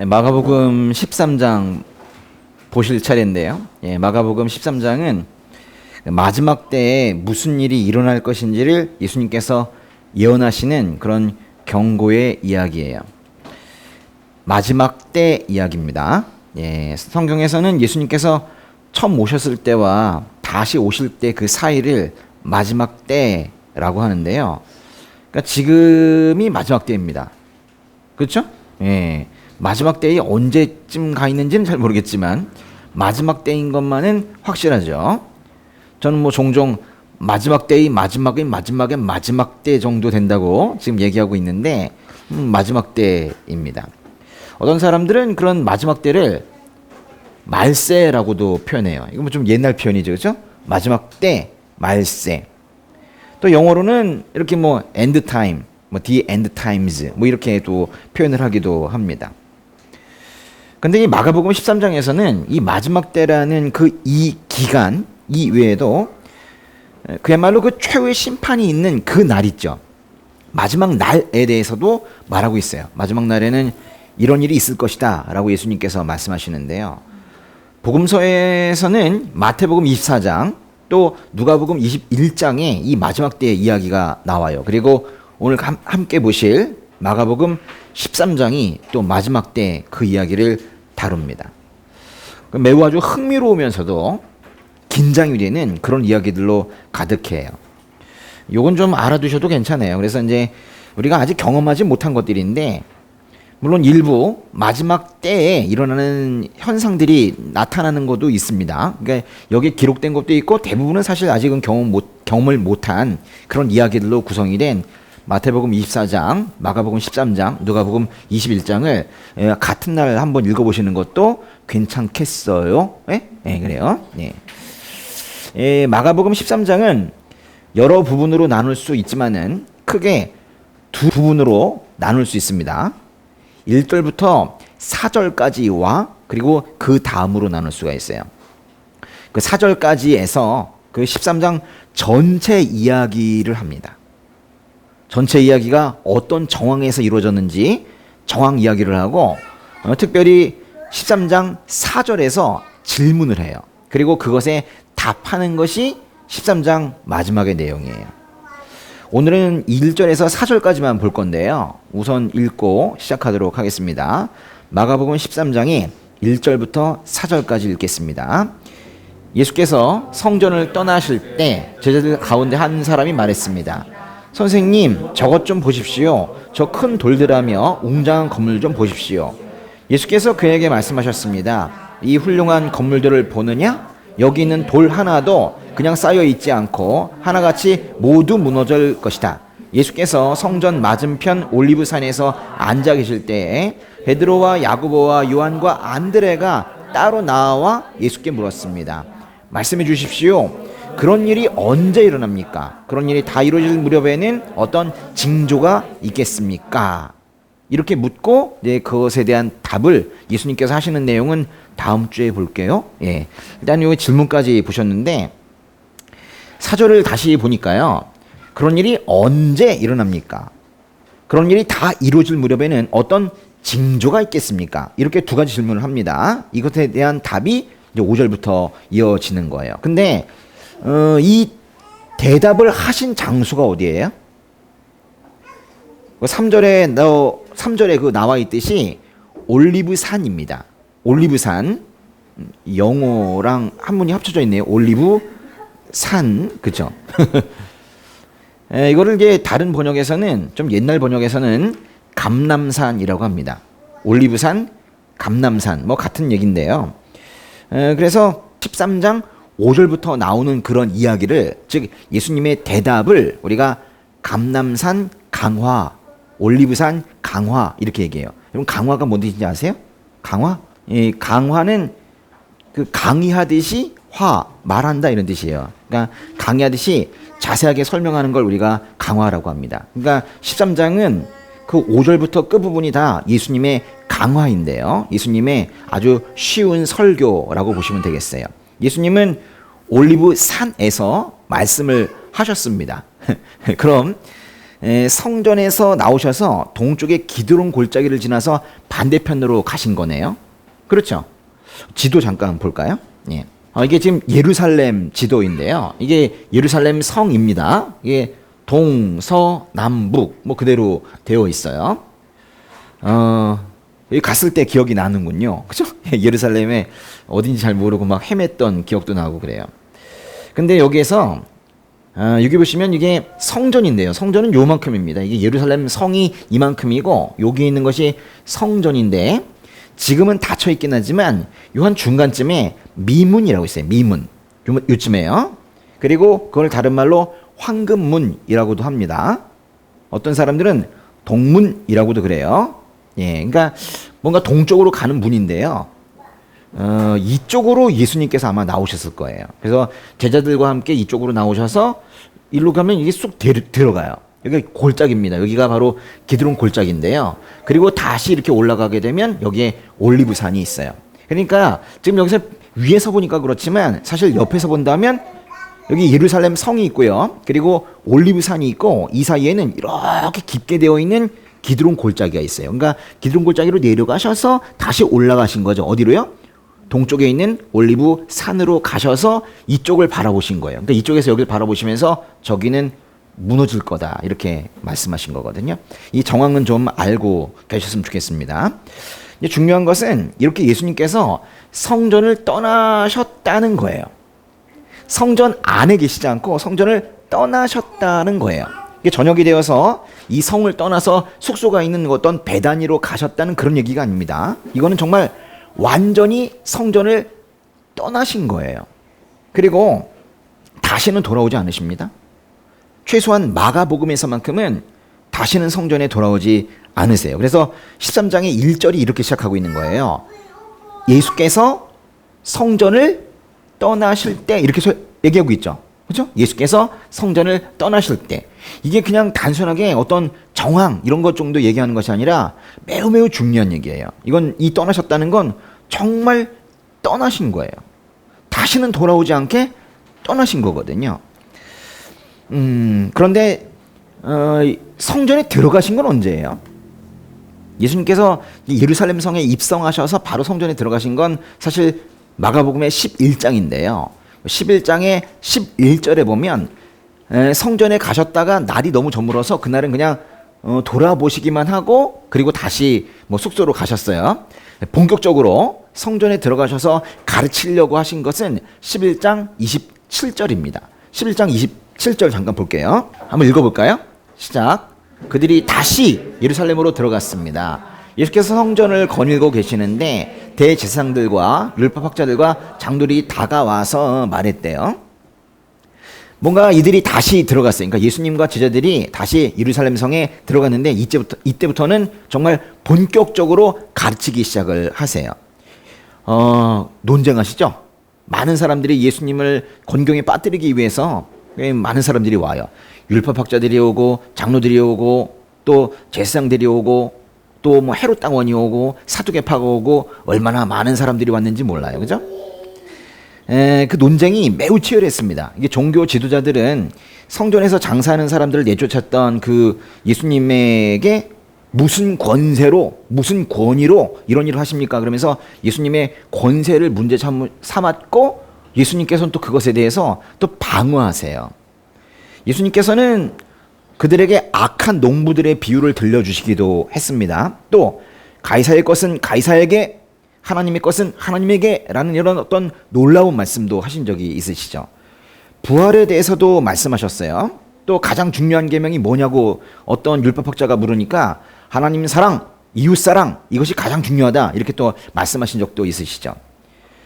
마가복음 13장 보실 차례인데요. 마가복음 13장은 마지막 때에 무슨 일이 일어날 것인지를 예수님께서 예언하시는 그런 경고의 이야기예요. 마지막 때 이야기입니다. 성경에서는 예수님께서 처음 오셨을 때와 다시 오실 때 그 사이를 마지막 때라고 하는데요. 그러니까 지금이 마지막 때입니다. 그렇죠? 마지막 때에 언제쯤 가 있는지는 잘 모르겠지만 마지막 때인 것만은 확실하죠. 저는 종종 마지막 때의 마지막의 마지막 때 정도 된다고 지금 얘기하고 있는데 마지막 때입니다. 어떤 사람들은 그런 마지막 때를 말세라고도 표현해요. 이거 좀 옛날 표현이죠, 그렇죠? 마지막 때, 말세. 또 영어로는 이렇게 end time, the end times 이렇게 또 표현을 하기도 합니다. 근데 이 마가복음 13장에서는 이 마지막 때라는 이 기간 이외에도 그야말로 그 최후의 심판이 있는 그 날 있죠. 마지막 날에 대해서도 말하고 있어요. 마지막 날에는 이런 일이 있을 것이다 라고 예수님께서 말씀하시는데요. 복음서에서는 마태복음 24장 또 누가복음 21장에 이 마지막 때의 이야기가 나와요. 그리고 오늘 함께 보실 마가복음 13장이 또 마지막 때 그 이야기를 다룹니다. 매우 아주 흥미로우면서도 긴장이 되는 그런 이야기들로 가득해요. 요건 좀 알아두셔도 괜찮아요. 그래서 이제 우리가 아직 경험하지 못한 것들인데 물론 일부 마지막 때에 일어나는 현상들이 나타나는 것도 있습니다. 그러니까 여기 기록된 것도 있고 대부분은 사실 아직은 경험을 못한 그런 이야기들로 구성이 된 마태복음 24장, 마가복음 13장, 누가복음 21장을 같은 날 한번 읽어보시는 것도 괜찮겠어요? 그래요. 마가복음 13장은 여러 부분으로 나눌 수 있지만은 크게 두 부분으로 나눌 수 있습니다. 1절부터 4절까지와 그리고 그 다음으로 나눌 수가 있어요. 그 4절까지에서 그 13장 전체 이야기를 합니다. 전체 이야기가 어떤 정황에서 이루어졌는지 정황 이야기를 하고 특별히 13장 4절에서 질문을 해요. 그리고 그것에 답하는 것이 13장 마지막의 내용이에요. 오늘은 1절에서 4절까지만 볼 건데요. 우선 읽고 시작하도록 하겠습니다. 마가복음 13장이 1절부터 4절까지 읽겠습니다. 예수께서 성전을 떠나실 때 제자들 가운데 한 사람이 말했습니다. 선생님, 저것 좀 보십시오. 저 큰 돌들하며 웅장한 건물 좀 보십시오. 예수께서 그에게 말씀하셨습니다. 이 훌륭한 건물들을 보느냐? 여기 있는 돌 하나도 그냥 쌓여 있지 않고 하나같이 모두 무너질 것이다. 예수께서 성전 맞은편 올리브산에서 앉아 계실 때에 베드로와 야고보와 요한과 안드레가 따로 나와 예수께 물었습니다. 말씀해 주십시오. 그런 일이 언제 일어납니까? 그런 일이 다 이루어질 무렵에는 어떤 징조가 있겠습니까? 이렇게 묻고 그것에 대한 답을 예수님께서 하시는 내용은 다음 주에 볼게요. 일단 이 질문까지 보셨는데 4절을 다시 보니까요. 그런 일이 언제 일어납니까? 그런 일이 다 이루어질 무렵에는 어떤 징조가 있겠습니까? 이렇게 두 가지 질문을 합니다. 이것에 대한 답이 이제 5절부터 이어지는 거예요. 근데 이 대답을 하신 장소가 어디예요? 3절에 나와 있듯이 올리브산입니다. 올리브산, 영어랑 한문이 합쳐져 있네요. 올리브산, 그죠? 이거를 이제 다른 번역에서는 좀 옛날 번역에서는 감람산이라고 합니다. 올리브산, 감람산 같은 얘기인데요. 그래서 13장 5절부터 나오는 그런 이야기를 즉 예수님의 대답을 우리가 감람산 강화, 올리브산 강화 이렇게 얘기해요. 여러분 강화가 뭔 뜻인지 아세요? 강화? 강화는 그 강의하듯이 말한다 이런 뜻이에요. 그러니까 강의하듯이 자세하게 설명하는 걸 우리가 강화라고 합니다. 그러니까 13장은 그 5절부터 끝부분이 다 예수님의 강화인데요. 예수님의 아주 쉬운 설교라고 보시면 되겠어요. 예수님은 올리브산에서 말씀을 하셨습니다. 그럼 성전에서 나오셔서 동쪽의 기드론 골짜기를 지나서 반대편으로 가신 거네요. 그렇죠? 지도 잠깐 볼까요? 예. 이게 지금 예루살렘 지도인데요. 이게 예루살렘 성입니다. 이게 동서남북 뭐 그대로 되어 있어요. 여기 갔을 때 기억이 나는군요. 그죠? 예루살렘에 어딘지 잘 모르고 막 헤맸던 기억도 나고 그래요. 근데 여기에서 여기 보시면 이게 성전인데요. 성전은 요만큼입니다. 이게 예루살렘 성이 이만큼이고 여기 있는 것이 성전인데 지금은 닫혀 있긴 하지만 요 한 중간쯤에 미문이라고 있어요. 미문. 요쯤에요. 그리고 그걸 다른 말로 황금문이라고도 합니다. 어떤 사람들은 동문이라고도 그래요. 예, 그러니까 뭔가 동쪽으로 가는 문인데요. 이쪽으로 예수님께서 아마 나오셨을 거예요. 그래서 제자들과 함께 이쪽으로 나오셔서 일로 가면 이게 쑥 들어가요. 여기 골짜기입니다. 여기가 바로 기드론 골짜기인데요. 그리고 다시 이렇게 올라가게 되면 여기에 올리브산이 있어요. 그러니까 지금 여기서 위에서 보니까 그렇지만 사실 옆에서 본다면 여기 예루살렘 성이 있고요. 그리고 올리브산이 있고 이 사이에는 이렇게 깊게 되어 있는 기드론 골짜기가 있어요. 그러니까 기드론 골짜기로 내려가셔서 다시 올라가신 거죠. 어디로요? 동쪽에 있는 올리브 산으로 가셔서 이쪽을 바라보신 거예요. 그러니까 이쪽에서 여기를 바라보시면서 저기는 무너질 거다 이렇게 말씀하신 거거든요. 이 정황은 좀 알고 계셨으면 좋겠습니다. 중요한 것은 이렇게 예수님께서 성전을 떠나셨다는 거예요. 성전 안에 계시지 않고 성전을 떠나셨다는 거예요. 이게 저녁이 되어서 이 성을 떠나서 숙소가 있는 어떤 베다니로 가셨다는 그런 얘기가 아닙니다. 이거는 정말 완전히 성전을 떠나신 거예요. 그리고 다시는 돌아오지 않으십니다. 최소한 마가복음에서만큼은 다시는 성전에 돌아오지 않으세요. 그래서 13장의 1절이 이렇게 시작하고 있는 거예요. 예수께서 성전을 떠나실 때 이렇게 얘기하고 있죠. 그렇죠? 예수께서 성전을 떠나실 때 이게 그냥 단순하게 어떤 정황 이런 것 정도 얘기하는 것이 아니라 매우 중요한 얘기예요. 이건 이 떠나셨다는 건 정말 떠나신 거예요. 다시는 돌아오지 않게 떠나신 거거든요. 그런데 성전에 들어가신 건 언제예요? 예수님께서 예루살렘 성에 입성하셔서 바로 성전에 들어가신 건 사실 마가복음의 11장인데요. 11장의 11절에 보면 성전에 가셨다가 날이 너무 저물어서 그날은 그냥 돌아보시기만 하고 그리고 다시 뭐 숙소로 가셨어요. 본격적으로 성전에 들어가셔서 가르치려고 하신 것은 11장 27절입니다. 11장 27절 잠깐 볼게요. 한번 읽어볼까요? 시작. 그들이 다시 예루살렘으로 들어갔습니다. 예수께서 성전을 거닐고 계시는데 대제사장들과 율법학자들과 장들이 다가와서 말했대요. 뭔가 이들이 다시 들어갔어요. 그러니까 예수님과 제자들이 다시 예루살렘 성에 들어갔는데 이때부터는 정말 본격적으로 가르치기 시작을 하세요. 논쟁하시죠? 많은 사람들이 예수님을 곤경에 빠뜨리기 위해서 많은 사람들이 와요. 율법학자들이 오고 장로들이 오고 또 제사장들이 오고 또 뭐 헤롯 당원이 오고 사두개파가 오고 얼마나 많은 사람들이 왔는지 몰라요. 그죠? 그 논쟁이 매우 치열했습니다. 이게 종교 지도자들은 성전에서 장사하는 사람들을 내쫓았던 그 예수님에게 무슨 권세로 무슨 권위로 이런 일을 하십니까? 그러면서 예수님의 권세를 문제 삼았고 예수님께서는 또 그것에 대해서 또 방어하세요. 예수님께서는 그들에게 악한 농부들의 비유를 들려주시기도 했습니다. 또 가이사의 것은 가이사에게 하나님의 것은 하나님에게 라는 이런 어떤 놀라운 말씀도 하신 적이 있으시죠. 부활에 대해서도 말씀하셨어요. 또 가장 중요한 계명이 뭐냐고 어떤 율법학자가 물으니까 하나님 사랑, 이웃 사랑 이것이 가장 중요하다 이렇게 또 말씀하신 적도 있으시죠.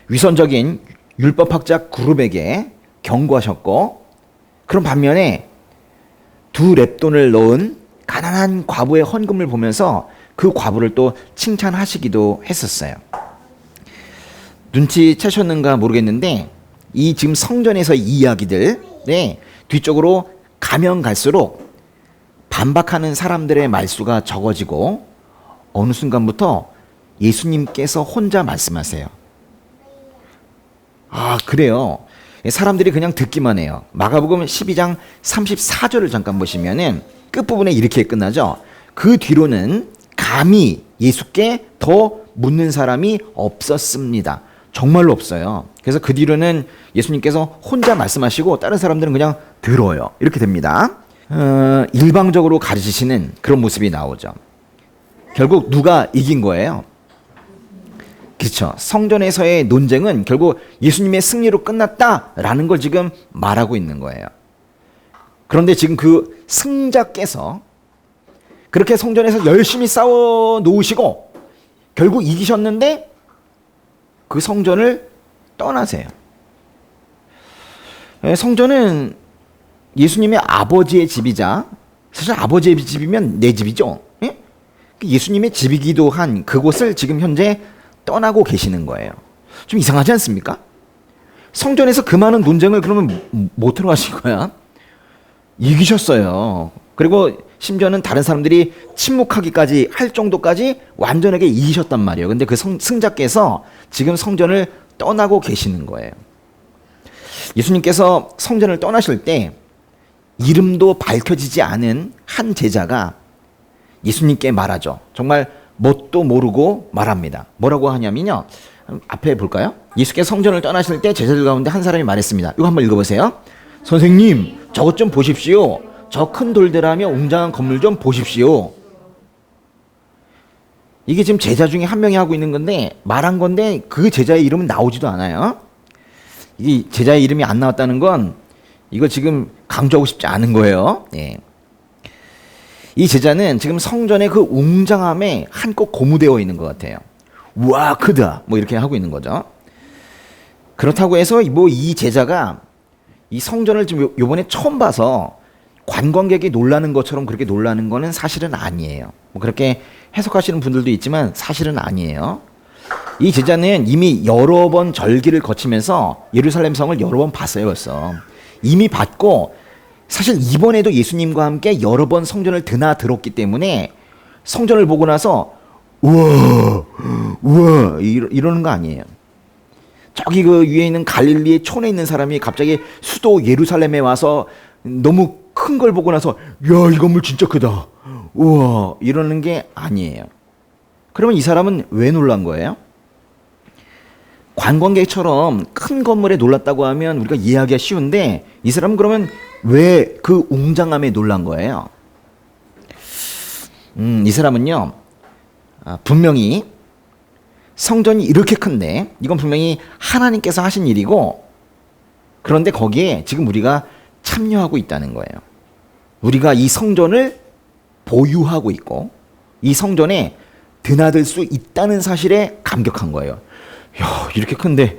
위선적인 율법학자 그룹에게 경고하셨고 그런 반면에 두 렙돈을 넣은 가난한 과부의 헌금을 보면서 그 과부를 또 칭찬하시기도 했었어요. 눈치채셨는가 모르겠는데 이 지금 성전에서 이야기들 뒤쪽으로 가면 갈수록 반박하는 사람들의 말수가 적어지고 어느 순간부터 예수님께서 혼자 말씀하세요. 아, 그래요. 사람들이 그냥 듣기만 해요. 마가복음 12장 34절을 잠깐 보시면은 끝부분에 이렇게 끝나죠. 그 뒤로는 감히 예수께 더 묻는 사람이 없었습니다. 정말로 없어요. 그래서 그 뒤로는 예수님께서 혼자 말씀하시고 다른 사람들은 그냥 들어요. 이렇게 됩니다. 일방적으로 가르치시는 그런 모습이 나오죠. 결국 누가 이긴 거예요? 그렇죠. 성전에서의 논쟁은 결국 예수님의 승리로 끝났다라는 걸 지금 말하고 있는 거예요. 그런데 지금 그 승자께서 그렇게 성전에서 열심히 싸워 놓으시고 결국 이기셨는데 그 성전을 떠나세요. 성전은 예수님의 아버지의 집이자, 사실 아버지의 집이면 내 집이죠. 예? 예수님의 집이기도 한 그곳을 지금 현재 떠나고 계시는 거예요. 좀 이상하지 않습니까? 성전에서 그 많은 논쟁을 그러면 못 들어가신 거야? 이기셨어요. 그리고 심지어는 다른 사람들이 침묵하기까지 할 정도까지 완전하게 이기셨단 말이에요. 근데 그 승자께서 지금 성전을 떠나고 계시는 거예요. 예수님께서 성전을 떠나실 때 이름도 밝혀지지 않은 한 제자가 예수님께 말하죠. 정말 뭣도 모르고 말합니다. 뭐라고 하냐면요. 앞에 볼까요? 예수께서 성전을 떠나실 때 제자들 가운데 한 사람이 말했습니다. 이거 한번 읽어보세요. 선생님, 저것 좀 보십시오. 저 큰 돌들하며 웅장한 건물 좀 보십시오. 이게 지금 제자 중에 한 명이 하고 있는 건데 말한 건데 그 제자의 이름은 나오지도 않아요. 이 제자의 이름이 안 나왔다는 건 이거 지금 강조하고 싶지 않은 거예요. 예. 이 제자는 지금 성전의 그 웅장함에 한껏 고무되어 있는 것 같아요. 우와, 크다. 뭐 이렇게 하고 있는 거죠. 그렇다고 해서 뭐 이 제자가 이 성전을 지금 요번에 처음 봐서 관광객이 놀라는 것처럼 그렇게 놀라는 거는 사실은 아니에요. 뭐 그렇게 해석하시는 분들도 있지만 사실은 아니에요. 이 제자는 이미 여러 번 절기를 거치면서 예루살렘 성을 여러 번 봤어요, 벌써. 이미 봤고 사실 이번에도 예수님과 함께 여러 번 성전을 드나들었기 때문에 성전을 보고 나서 우와, 우와 이러는 거 아니에요. 저기 그 위에 있는 갈릴리의 촌에 있는 사람이 갑자기 수도 예루살렘에 와서 너무 큰 걸 보고 나서 야, 이 건물 진짜 크다. 우와, 이러는 게 아니에요. 그러면 이 사람은 왜 놀란 거예요? 관광객처럼 큰 건물에 놀랐다고 하면 우리가 이해하기가 쉬운데 이 사람은 그러면 왜 그 웅장함에 놀란 거예요? 이 사람은요, 분명히 성전이 이렇게 큰데 이건 분명히 하나님께서 하신 일이고 그런데 거기에 지금 우리가 참여하고 있다는 거예요. 우리가 이 성전을 보유하고 있고 이 성전에 드나들 수 있다는 사실에 감격한 거예요. 야, 이렇게 큰데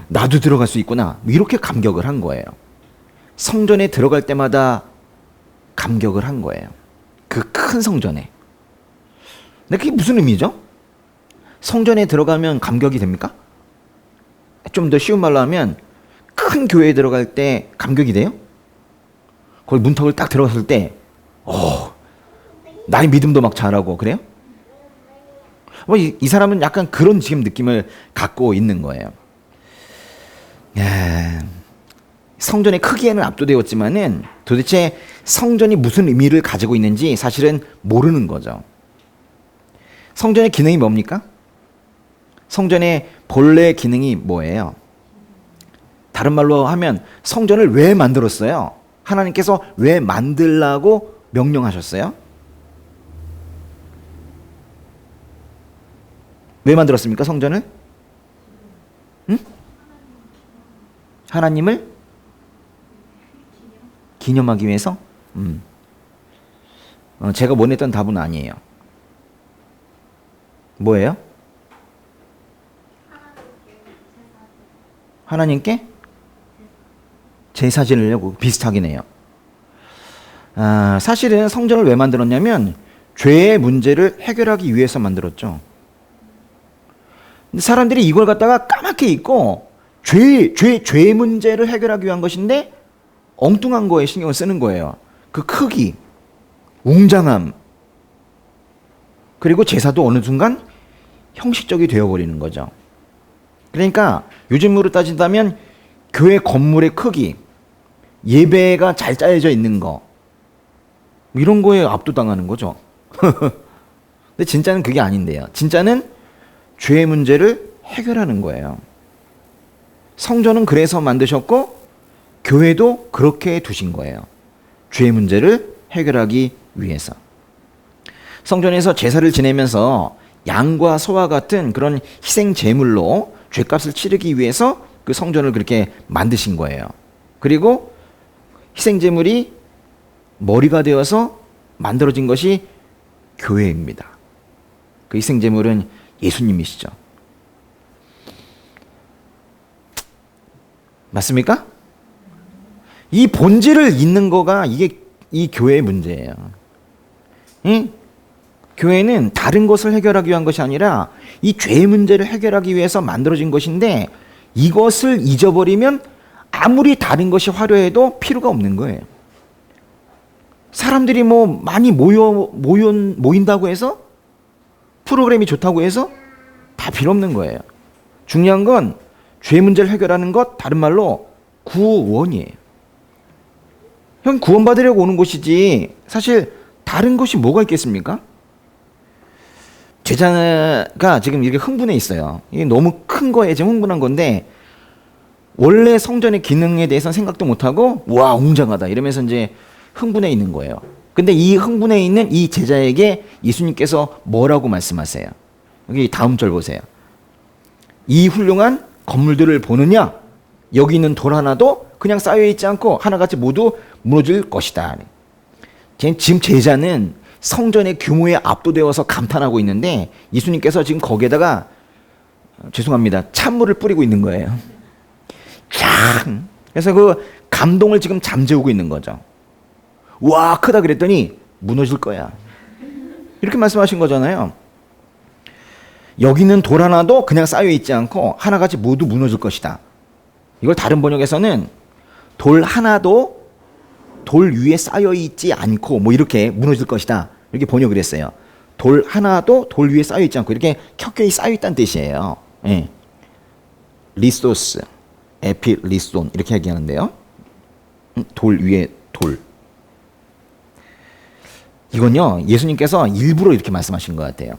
나도 들어갈 수 있구나. 이렇게 감격을 한 거예요. 성전에 들어갈 때마다 감격을 한 거예요. 그 큰 성전에. 근데 그게 무슨 의미죠? 성전에 들어가면 감격이 됩니까? 좀 더 쉬운 말로 하면 큰 교회에 들어갈 때 감격이 돼요? 거기 문턱을 딱 들어갔을 때 나의 믿음도 막 자라고 그래요? 뭐 이 사람은 약간 그런 지금 느낌을 갖고 있는 거예요. 성전의 크기에는 압도되었지만은 도대체 성전이 무슨 의미를 가지고 있는지 사실은 모르는 거죠. 성전의 기능이 뭡니까? 성전의 본래 기능이 뭐예요? 다른 말로 하면 성전을 왜 만들었어요? 하나님께서 왜 만들라고 명령하셨어요? 왜 만들었습니까, 성전을? 응? 하나님을 기념하기 위해서? 제가 원했던 답은 아니에요. 뭐예요? 하나님께 제사 지내려고 비슷하긴 해요. 사실은 성전을 왜 만들었냐면 죄의 문제를 해결하기 위해서 만들었죠. 근데 사람들이 이걸 갖다가 까맣게 잊고 죄의 문제를 해결하기 위한 것인데 엉뚱한 거에 신경을 쓰는 거예요. 그 크기, 웅장함, 그리고 제사도 어느 순간 형식적이 되어버리는 거죠. 그러니까 요즘으로 따진다면 교회 건물의 크기, 예배가 잘 짜여져 있는 거, 뭐 이런 거에 압도당하는 거죠. 근데 진짜는 그게 아닌데요. 진짜는 죄의 문제를 해결하는 거예요. 성전은 그래서 만드셨고 교회도 그렇게 두신 거예요. 죄의 문제를 해결하기 위해서. 성전에서 제사를 지내면서 양과 소와 같은 그런 희생 제물로 죄값을 치르기 위해서 그 성전을 그렇게 만드신 거예요. 그리고 희생 제물이 머리가 되어서 만들어진 것이 교회입니다. 그 희생 제물은 예수님이시죠. 맞습니까? 이 본질을 잇는 거가 이게 이 교회의 문제예요. 응? 교회는 다른 것을 해결하기 위한 것이 아니라 이 죄의 문제를 해결하기 위해서 만들어진 것인데 이것을 잊어버리면 아무리 다른 것이 화려해도 필요가 없는 거예요. 사람들이 뭐 많이 모인다고 해서 프로그램이 좋다고 해서 다 필요 없는 거예요. 중요한 건 죄 문제를 해결하는 것, 다른 말로 구원이에요. 형 구원받으려고 오는 곳이지 사실 다른 것이 뭐가 있겠습니까? 제자가 지금 이렇게 흥분해 있어요. 이게 너무 큰 거에 지금 흥분한 건데 원래 성전의 기능에 대해서는 생각도 못하고 와 웅장하다 이러면서 이제 흥분해 있는 거예요. 근데 이 흥분해 있는 이 제자에게 예수님께서 뭐라고 말씀하세요? 여기 다음 절 보세요. 이 훌륭한 건물들을 보느냐? 여기 있는 돌 하나도 그냥 쌓여있지 않고 하나같이 모두 무너질 것이다. 지금 제자는 성전의 규모에 압도되어서 감탄하고 있는데 예수님께서 지금 거기에다가 죄송합니다. 찬물을 뿌리고 있는 거예요. 쫙! 그래서 그 감동을 지금 잠재우고 있는 거죠. 와 크다 그랬더니 무너질 거야. 이렇게 말씀하신 거잖아요. 여기는 돌 하나도 그냥 쌓여있지 않고 하나같이 모두 무너질 것이다. 이걸 다른 번역에서는 돌 하나도 돌 위에 쌓여있지 않고 뭐 이렇게 무너질 것이다. 이렇게 번역을 했어요. 돌 하나도 돌 위에 쌓여있지 않고 이렇게 켜켜이 쌓여있다는 뜻이에요. 예. 리소스, 에피리손 이렇게 얘기하는데요. 돌 위에 돌. 이건요 예수님께서 일부러 이렇게 말씀하신 것 같아요.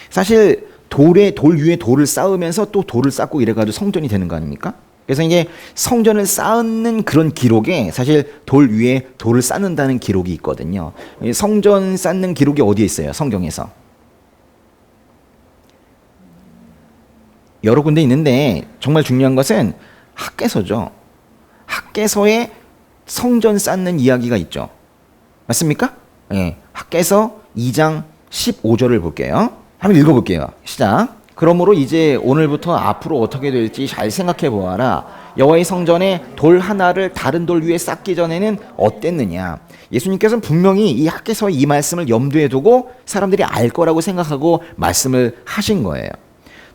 사실 돌 위에 돌을 쌓으면서 또 돌을 쌓고 이래가지고 성전이 되는 거 아닙니까? 그래서 이게 성전을 쌓는 그런 기록에 사실 돌 위에 돌을 쌓는다는 기록이 있거든요. 성전 쌓는 기록이 어디에 있어요? 성경에서. 여러 군데 있는데 정말 중요한 것은 학개서죠. 학개서에 성전 쌓는 이야기가 있죠. 맞습니까? 네. 학개서 2장 15절을 볼게요. 한번 읽어볼게요. 시작. 그러므로 이제 오늘부터 앞으로 어떻게 될지 잘 생각해 보아라. 여호와의 성전에 돌 하나를 다른 돌 위에 쌓기 전에는 어땠느냐. 예수님께서는 분명히 이 학개서의 이 말씀을 염두에 두고 사람들이 알 거라고 생각하고 말씀을 하신 거예요.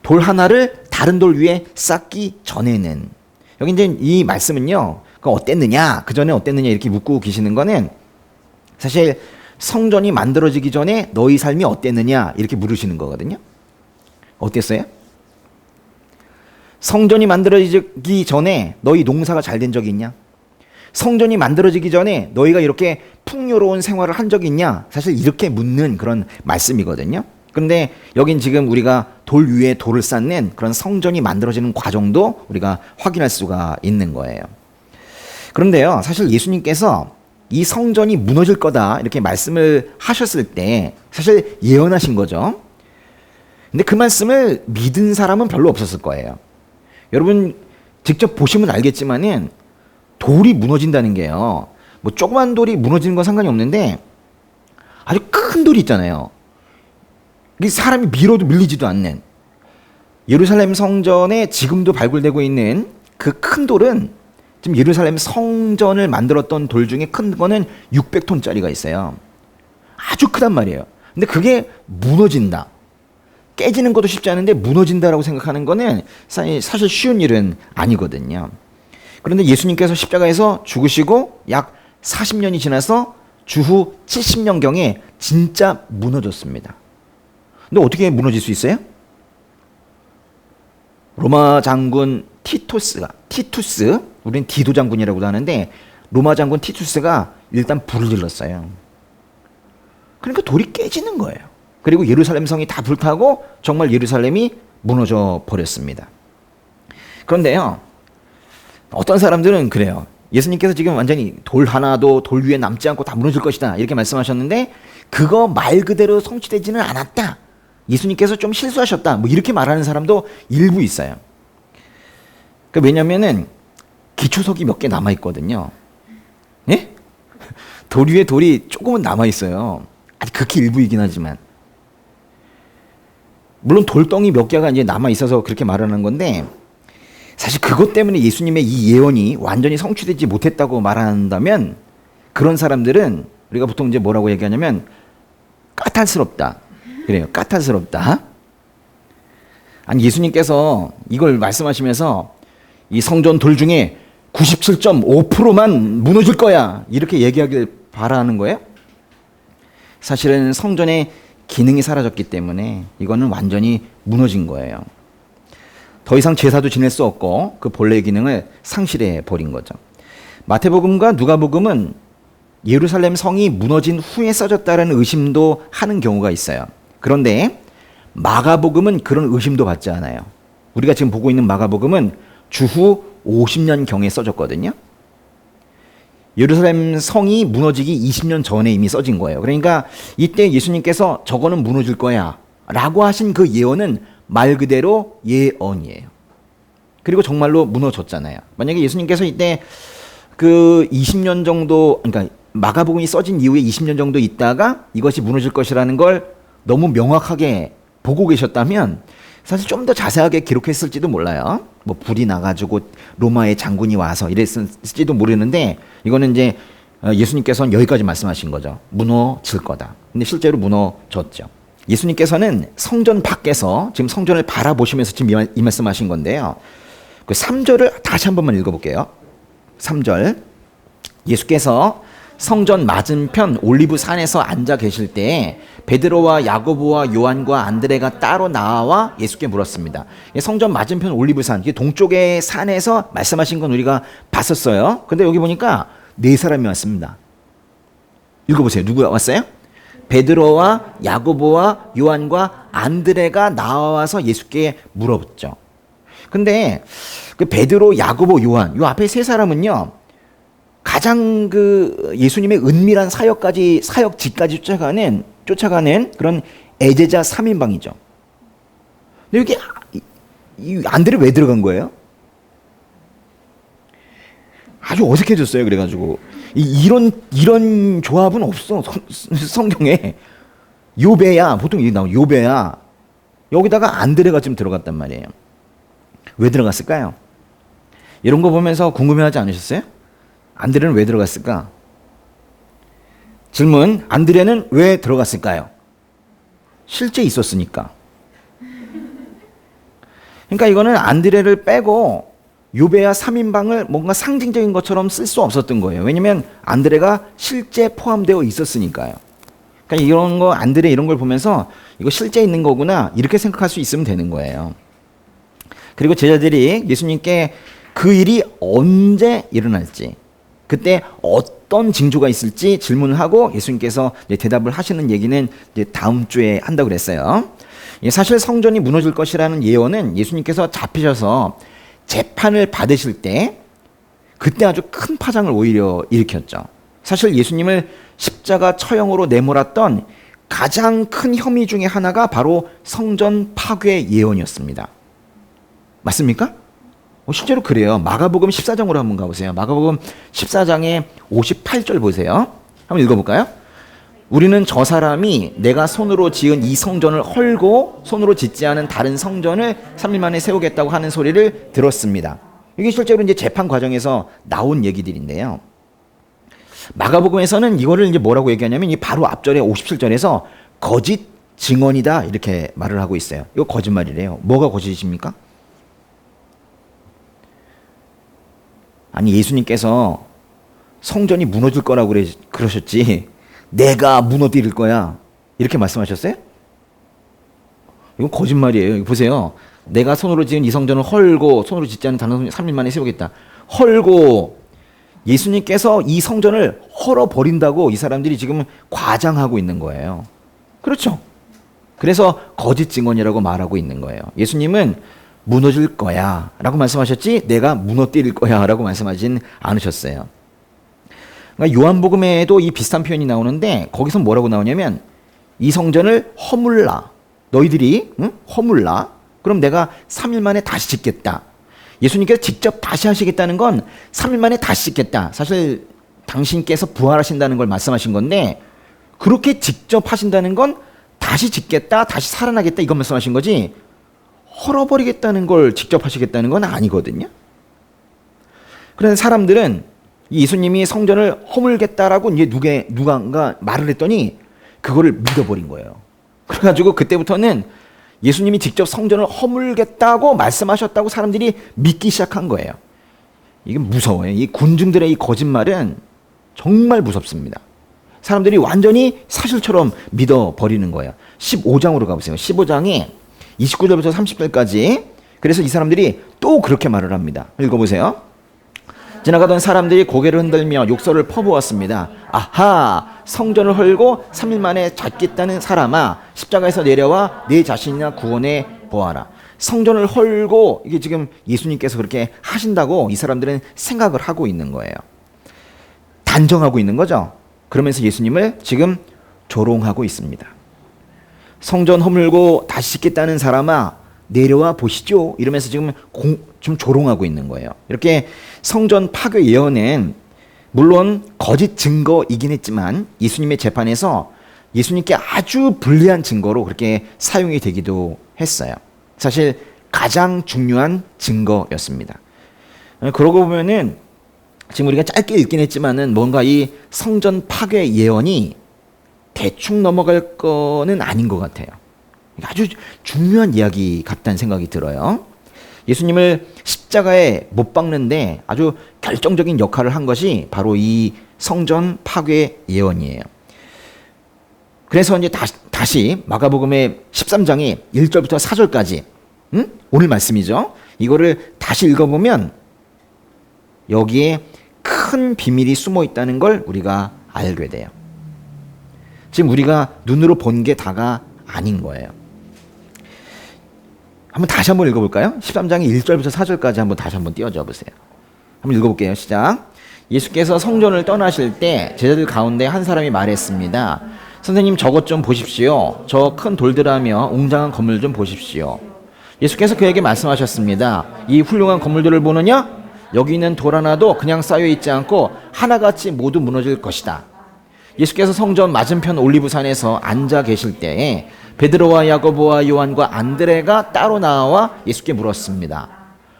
돌 하나를 다른 돌 위에 쌓기 전에는. 여기 이제 이 말씀은요. 그 어땠느냐, 그 전에 어땠느냐 이렇게 묻고 계시는 거는 사실 성전이 만들어지기 전에 너희 삶이 어땠느냐 이렇게 물으시는 거거든요. 어땠어요? 성전이 만들어지기 전에 너희 농사가 잘 된 적이 있냐? 성전이 만들어지기 전에 너희가 이렇게 풍요로운 생활을 한 적이 있냐? 사실 이렇게 묻는 그런 말씀이거든요. 그런데 여긴 지금 우리가 돌 위에 돌을 쌓는 그런 성전이 만들어지는 과정도 우리가 확인할 수가 있는 거예요. 그런데요, 사실 예수님께서 이 성전이 무너질 거다 이렇게 말씀을 하셨을 때 사실 예언하신 거죠. 근데 그 말씀을 믿은 사람은 별로 없었을 거예요. 여러분 직접 보시면 알겠지만은 돌이 무너진다는 게요. 뭐 조그만 돌이 무너지는 건 상관이 없는데 아주 큰 돌이 있잖아요. 사람이 밀어도 밀리지도 않는 예루살렘 성전에 지금도 발굴되고 있는 그 큰 돌은 지금 예루살렘 성전을 만들었던 돌 중에 큰 거는 600톤짜리가 있어요. 아주 크단 말이에요. 근데 그게 무너진다. 깨지는 것도 쉽지 않은데 무너진다라고 생각하는 거는 사실 쉬운 일은 아니거든요. 그런데 예수님께서 십자가에서 죽으시고 약 40년이 지나서 주후 70년경에 진짜 무너졌습니다. 근데 어떻게 무너질 수 있어요? 로마 장군 티투스, 우리는 디도 장군이라고도 하는데 로마 장군 티투스가 일단 불을 질렀어요. 그러니까 돌이 깨지는 거예요. 그리고 예루살렘 성이 다 불타고 정말 예루살렘이 무너져 버렸습니다. 그런데요, 어떤 사람들은 그래요. 예수님께서 지금 완전히 돌 하나도 돌 위에 남지 않고 다 무너질 것이다 이렇게 말씀하셨는데 그거 말 그대로 성취되지는 않았다. 예수님께서 좀 실수하셨다. 뭐 이렇게 말하는 사람도 일부 있어요. 그러니까 왜냐면은 기초석이 몇 개 남아 있거든요. 예? 돌 위에 돌이 조금은 남아 있어요. 아주 극히 일부이긴 하지만. 물론 돌덩이 몇 개가 이제 남아 있어서 그렇게 말하는 건데 사실 그것 때문에 예수님의 이 예언이 완전히 성취되지 못했다고 말한다면 그런 사람들은 우리가 보통 이제 뭐라고 얘기하냐면 까탈스럽다. 그래요. 까탈스럽다. 아니 예수님께서 이걸 말씀하시면서 이 성전 돌 중에 97.5%만 무너질 거야. 이렇게 얘기하길 바라는 거예요? 사실은 성전의 기능이 사라졌기 때문에 이거는 완전히 무너진 거예요. 더 이상 제사도 지낼 수 없고 그 본래의 기능을 상실해 버린 거죠. 마태복음과 누가복음은 예루살렘 성이 무너진 후에 써졌다는 의심도 하는 경우가 있어요. 그런데 마가복음은 그런 의심도 받지 않아요. 우리가 지금 보고 있는 마가복음은 주후 50년경에 써졌거든요. 예루살렘 성이 무너지기 20년 전에 이미 써진 거예요. 그러니까 이때 예수님께서 저거는 무너질 거야 라고 하신 그 예언은 말 그대로 예언이에요. 그리고 정말로 무너졌잖아요. 만약에 예수님께서 이때 그 20년 정도, 그러니까 마가복음이 써진 이후에 20년 정도 있다가 이것이 무너질 것이라는 걸 너무 명확하게 보고 계셨다면 사실 좀 더 자세하게 기록했을지도 몰라요. 뭐 불이 나가지고 로마의 장군이 와서 이랬을지도 모르는데 이거는 이제 예수님께서는 여기까지 말씀하신 거죠. 무너질 거다. 근데 실제로 무너졌죠. 예수님께서는 성전 밖에서 지금 성전을 바라보시면서 지금 이 말씀하신 건데요. 그 3절을 다시 한 번만 읽어볼게요. 3절. 예수께서 성전 맞은편 올리브 산에서 앉아 계실 때 베드로와 야고보와 요한과 안드레가 따로 나와 예수께 물었습니다. 성전 맞은편 올리브 산, 동쪽의 산에서 말씀하신 건 우리가 봤었어요. 근데 여기 보니까 네 사람이 왔습니다. 읽어보세요. 누구가 왔어요? 베드로와 야고보와 요한과 안드레가 나와서 예수께 물어봤죠. 근데 그 베드로, 야고보, 요한 요 앞에 세 사람은요. 가장 그 예수님의 은밀한 사역지까지 쫓아가는 그런 애제자 3인방이죠. 근데 여기 이 안드레 왜 들어간 거예요? 아주 어색해졌어요. 그래가지고 이런 조합은 없어 성경에. 요배야 보통 여기 나오는 요배야 여기다가 안드레가 좀 들어갔단 말이에요. 왜 들어갔을까요? 이런 거 보면서 궁금해하지 않으셨어요? 안드레는 왜 들어갔을까? 질문, 안드레는 왜 들어갔을까요? 실제 있었으니까. 그러니까 이거는 안드레를 빼고 요배야 3인방을 뭔가 상징적인 것처럼 쓸 수 없었던 거예요. 왜냐면 안드레가 실제 포함되어 있었으니까요. 그러니까 이런 거, 안드레 이런 걸 보면서 이거 실제 있는 거구나 이렇게 생각할 수 있으면 되는 거예요. 그리고 제자들이 예수님께 그 일이 언제 일어날지, 그때 어떤 징조가 있을지 질문을 하고 예수님께서 대답을 하시는 얘기는 이제 다음 주에 한다고 그랬어요. 사실 성전이 무너질 것이라는 예언은 예수님께서 잡히셔서 재판을 받으실 때 그때 아주 큰 파장을 오히려 일으켰죠. 사실 예수님을 십자가 처형으로 내몰았던 가장 큰 혐의 중에 하나가 바로 성전 파괴 예언이었습니다. 맞습니까? 실제로 그래요. 마가복음 14장으로 한번 가보세요. 마가복음 14장의 58절 보세요. 한번 읽어볼까요? 우리는 저 사람이 내가 손으로 지은 이 성전을 헐고 손으로 짓지 않은 다른 성전을 3일 만에 세우겠다고 하는 소리를 들었습니다. 이게 실제로 이제 재판 과정에서 나온 얘기들인데요. 마가복음에서는 이거를 이제 뭐라고 얘기하냐면 이 바로 앞절에 57절에서 거짓 증언이다 이렇게 말을 하고 있어요. 이거 거짓말이래요. 뭐가 거짓입니까? 아니 예수님께서 성전이 무너질 거라고 그러셨지 내가 무너뜨릴 거야 이렇게 말씀하셨어요? 이건 거짓말이에요. 이거 보세요. 내가 손으로 지은 이 성전을 헐고 손으로 짓지 않은 다른 성전 3일 만에 세우겠다. 헐고 예수님께서 이 성전을 헐어버린다고 이 사람들이 지금 과장하고 있는 거예요. 그렇죠? 그래서 거짓 증언이라고 말하고 있는 거예요. 예수님은 무너질 거야 라고 말씀하셨지 내가 무너뜨릴 거야 라고 말씀하진 않으셨어요. 그러니까 요한복음에도 이 비슷한 표현이 나오는데 거기서 뭐라고 나오냐면 이 성전을 허물라. 너희들이 허물라. 그럼 내가 3일 만에 다시 짓겠다. 예수님께서 직접 다시 하시겠다는 건 3일 만에 다시 짓겠다. 사실 당신께서 부활하신다는 걸 말씀하신 건데 그렇게 직접 하신다는 건 다시 짓겠다, 다시 살아나겠다 이것 말씀하신 거지 헐어버리겠다는 걸 직접 하시겠다는 건 아니거든요. 그래서 사람들은 예수님이 성전을 허물겠다라고 이제 누군가 말을 했더니 그거를 믿어버린 거예요. 그래가지고 그때부터는 예수님이 직접 성전을 허물겠다고 말씀하셨다고 사람들이 믿기 시작한 거예요. 이게 무서워요. 이 군중들의 이 거짓말은 정말 무섭습니다. 사람들이 완전히 사실처럼 믿어버리는 거예요. 15장으로 가보세요. 15장에 29절부터 30절까지. 그래서 이 사람들이 또 그렇게 말을 합니다. 읽어보세요. 지나가던 사람들이 고개를 흔들며 욕설을 퍼부었습니다. 아하! 성전을 헐고 3일 만에 잡겠다는 사람아, 십자가에서 내려와 내 자신이나 구원해 보아라. 성전을 헐고 이게 지금 예수님께서 그렇게 하신다고 이 사람들은 생각을 하고 있는 거예요. 단정하고 있는 거죠. 그러면서 예수님을 지금 조롱하고 있습니다. 성전 허물고 다시 짓겠다는 사람아 내려와 보시죠. 이러면서 지금 좀 조롱하고 있는 거예요. 이렇게 성전 파괴 예언은 물론 거짓 증거이긴 했지만 예수님의 재판에서 예수님께 아주 불리한 증거로 그렇게 사용이 되기도 했어요. 사실 가장 중요한 증거였습니다. 그러고 보면은 지금 우리가 짧게 읽긴 했지만은 뭔가 이 성전 파괴 예언이 대충 넘어갈 거는 아닌 것 같아요. 아주 중요한 이야기 같다는 생각이 들어요. 예수님을 십자가에 못 박는데 아주 결정적인 역할을 한 것이 바로 이 성전 파괴 예언이에요. 그래서 이제 다시 마가복음의 13장의 1절부터 4절까지 오늘 말씀이죠. 이거를 다시 읽어보면 여기에 큰 비밀이 숨어 있다는 걸 우리가 알게 돼요. 지금 우리가 눈으로 본 게 다가 아닌 거예요. 한번 다시 한번 읽어볼까요? 13장의 1절부터 4절까지 한번 다시 한번 띄워줘 보세요. 한번 읽어볼게요. 시작. 예수께서 성전을 떠나실 때 제자들 가운데 한 사람이 말했습니다. 선생님 저것 좀 보십시오. 저 큰 돌들하며 웅장한 건물 좀 보십시오. 예수께서 그에게 말씀하셨습니다. 이 훌륭한 건물들을 보느냐? 여기 있는 돌 하나도 그냥 쌓여 있지 않고 하나같이 모두 무너질 것이다. 예수께서 성전 맞은편 올리브산에서 앉아 계실 때에 베드로와 야고보와 요한과 안드레가 따로 나와 예수께 물었습니다.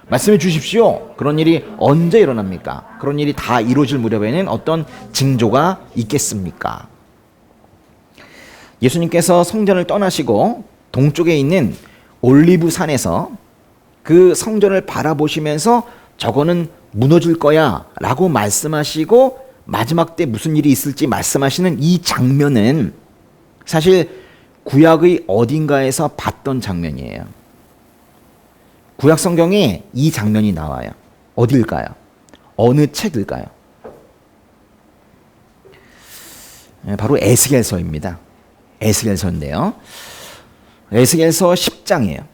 말씀해 주십시오. 그런 일이 언제 일어납니까? 그런 일이 다 이루어질 무렵에는 어떤 징조가 있겠습니까? 예수님께서 성전을 떠나시고 동쪽에 있는 올리브산에서 그 성전을 바라보시면서 저거는 무너질 거야 라고 말씀하시고 마지막 때 무슨 일이 있을지 말씀하시는 이 장면은 사실 구약의 어딘가에서 봤던 장면이에요. 구약 성경에 이 장면이 나와요. 어딜까요? 어느 책일까요? 바로 에스겔서입니다. 에스겔서인데요. 에스겔서 10장이에요.